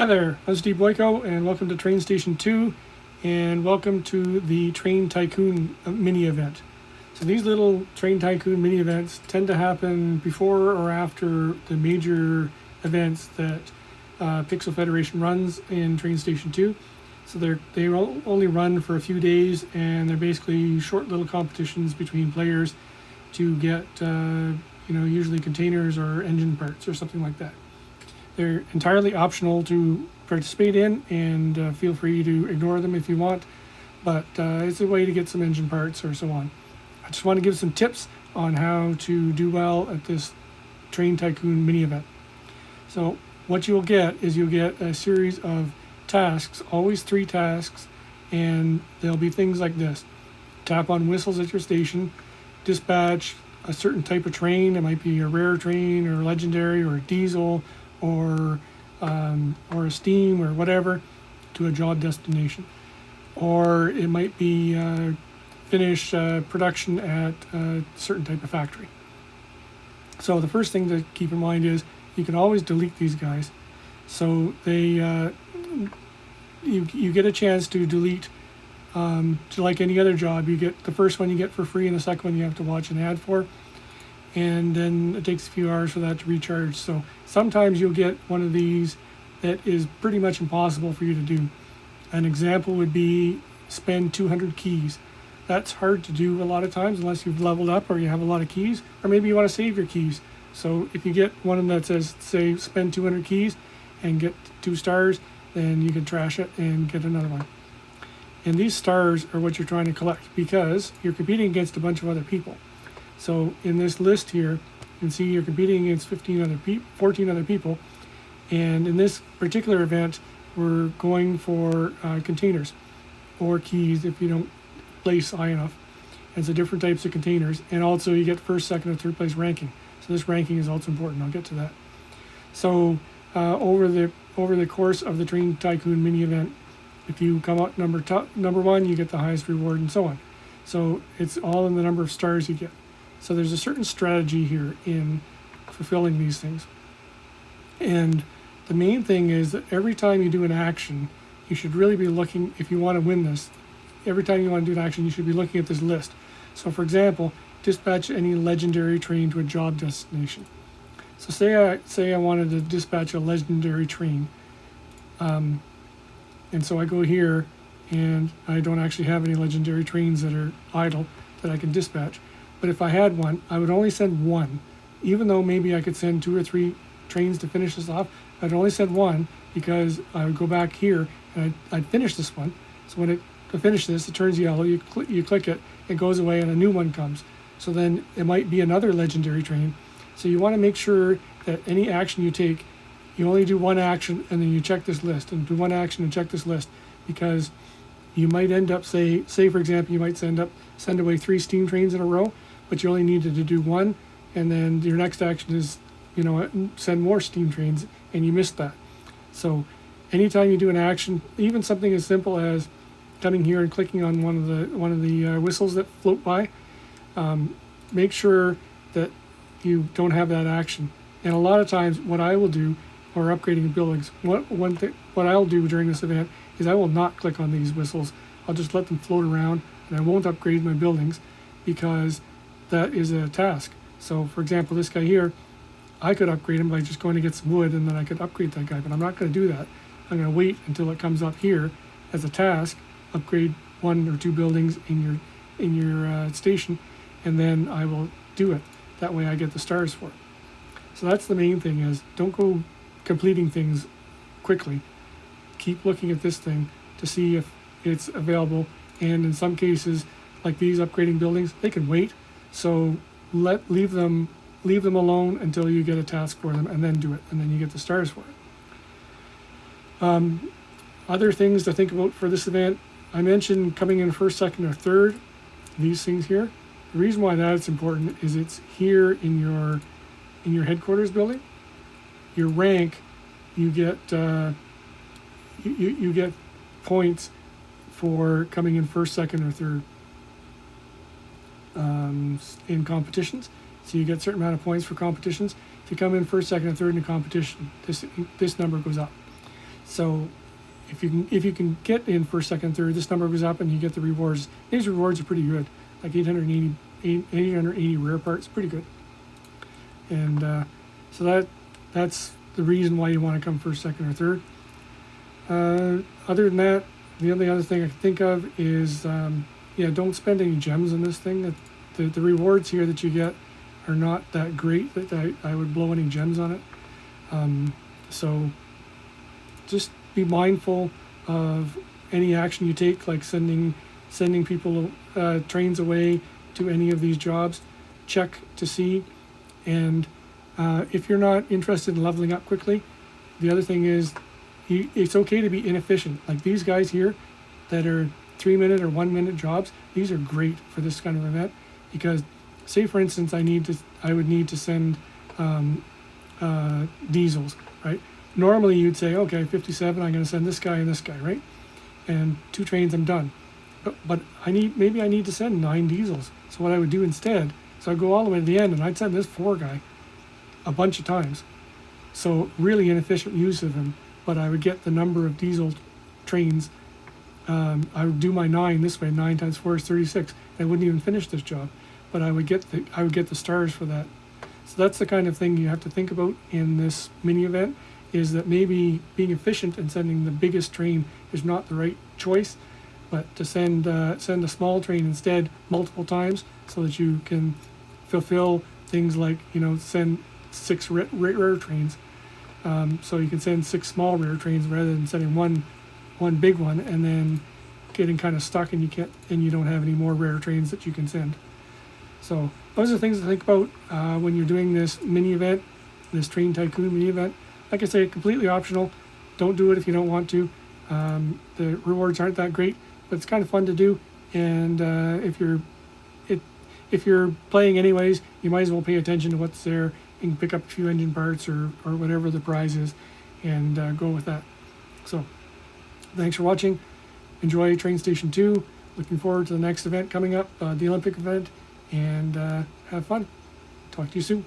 Hi there, I'm Steve Boyko, and welcome to TrainStation 2, and welcome to the Train Tycoon mini event. So these little Train Tycoon mini events tend to happen before or after the major events that Pixel Federation runs in TrainStation 2. So they only run for a few days, and they're basically short little competitions between players to get usually containers or engine parts or something like that. They're entirely optional to participate in, and feel free to ignore them if you want, but it's a way to get some engine parts or so on. I just want to give some tips on how to do well at this Train Tycoon mini event. So what you'll get is you'll get a series of tasks, always 3 tasks, and there'll be things like this. Tap on whistles at your station, dispatch a certain type of train. It might be a rare train or legendary or a diesel or a steam or whatever to a job destination. Or it might be finish production at a certain type of factory. So the first thing to keep in mind is you can always delete these guys. So they you get a chance to delete like any other job. You get the first one you get for free, and the second one you have to watch an ad for, and then it takes a few hours for that to recharge. So sometimes you'll get one of these that is pretty much impossible for you to do. An example would be spend 200 keys. That's hard to do a lot of times unless you've leveled up or you have a lot of keys, or maybe you want to save your keys. So if you get one that says, say, spend 200 keys and get 2 stars, then you can trash it and get another one. And these stars are what you're trying to collect because you're competing against a bunch of other people. So in this list here, you can see you're competing against 14 other people. And in this particular event, we're going for containers or keys if you don't place high enough. And so different types of containers. And also you get first, second, or third place ranking. So this ranking is also important. I'll get to that. So over the course of the Train Tycoon mini event, if you come out number 1, you get the highest reward, and so on. So it's all in the number of stars you get. So there's a certain strategy here in fulfilling these things. And the main thing is that every time you do an action, you should really be looking, if you want to win this, every time you want to do an action, you should be looking at this list. So for example, dispatch any legendary train to a job destination. So say I wanted to dispatch a legendary train. And so I go here, and I don't actually have any legendary trains that are idle that I can dispatch. But if I had one, I would only send one. Even though maybe I could send 2 or 3 trains to finish this off, I'd only send one because I would go back here and I'd finish this one. So when to finish this, it turns yellow, you click it, it goes away, and a new one comes. So then it might be another legendary train. So you want to make sure that any action you take, you only do one action and then you check this list, and do one action and check this list, because you might end up, say for example, you might send away 3 steam trains in a row, but you only needed to do one, and then your next action is, send more steam trains, and you missed that. So anytime you do an action, even something as simple as coming here and clicking on one of the whistles that float by, make sure that you don't have that action. And a lot of times what I will do, or upgrading buildings, what I'll do during this event is I will not click on these whistles. I'll just let them float around, and I won't upgrade my buildings because that is a task. So for example, this guy here, I could upgrade him by just going to get some wood, and then I could upgrade that guy, but I'm not going to do that. I'm going to wait until it comes up here as a task, upgrade 1 or 2 buildings in your station, and then I will do it. That way I get the stars for it. So that's the main thing, is don't go completing things quickly. Keep looking at this thing to see if it's available, and in some cases, like these upgrading buildings, they can wait. So leave them alone until you get a task for them, and then do it, and then you get the stars for it. Other things to think about for this event, I mentioned coming in first, second, or third. These things here. The reason why that's important is it's here in your headquarters building. Your rank, you get you get points for coming in first, second, or third in competitions. So you get a certain amount of points for competitions. If you come in first, second, and third in a competition, this number goes up. So if you can get in first, second, third, this number goes up and you get the rewards. These rewards are pretty good, like 880 rare parts, pretty good. And so that's the reason why you want to come first, second, or third. Other than that, the only other thing I can think of is yeah, don't spend any gems on this thing. The rewards here that you get are not that great that I would blow any gems on it. So just be mindful of any action you take, like sending people trains away to any of these jobs. Check to see, and if you're not interested in leveling up quickly, the other thing is it's okay to be inefficient. Like these guys here that are 3-minute or 1-minute jobs, these are great for this kind of event, because say for instance I would need to send diesels, right? Normally you'd say, okay, 57, I'm going to send this guy and this guy, right? And 2 trains, I'm done. But maybe I need to send 9 diesels. So what I would do instead, so I'd go all the way to the end and I'd send this 4 guy a bunch of times. So really inefficient use of him, but I would get the number of diesel trains. I would do my 9 this way. 9 times 4 is 36. I wouldn't even finish this job, but I would get the stars for that. So that's the kind of thing you have to think about in this mini event, is that maybe being efficient and sending the biggest train is not the right choice, but to send a small train instead multiple times, so that you can fulfill things like, send 6 rare trains. So you can send 6 small rare trains rather than sending one big one and then getting kind of stuck and you don't have any more rare trains that you can send. So those are things to think about when you're doing this mini event, this Train Tycoon mini event. Like I say, completely optional. Don't do it if you don't want to. The rewards aren't that great, but it's kind of fun to do. And if you're playing anyways, you might as well pay attention to what's there. You can pick up a few engine parts or whatever the prize is, and go with that. So thanks for watching. Enjoy TrainStation 2. Looking forward to the next event coming up, the Olympic event, and have fun. Talk to you soon.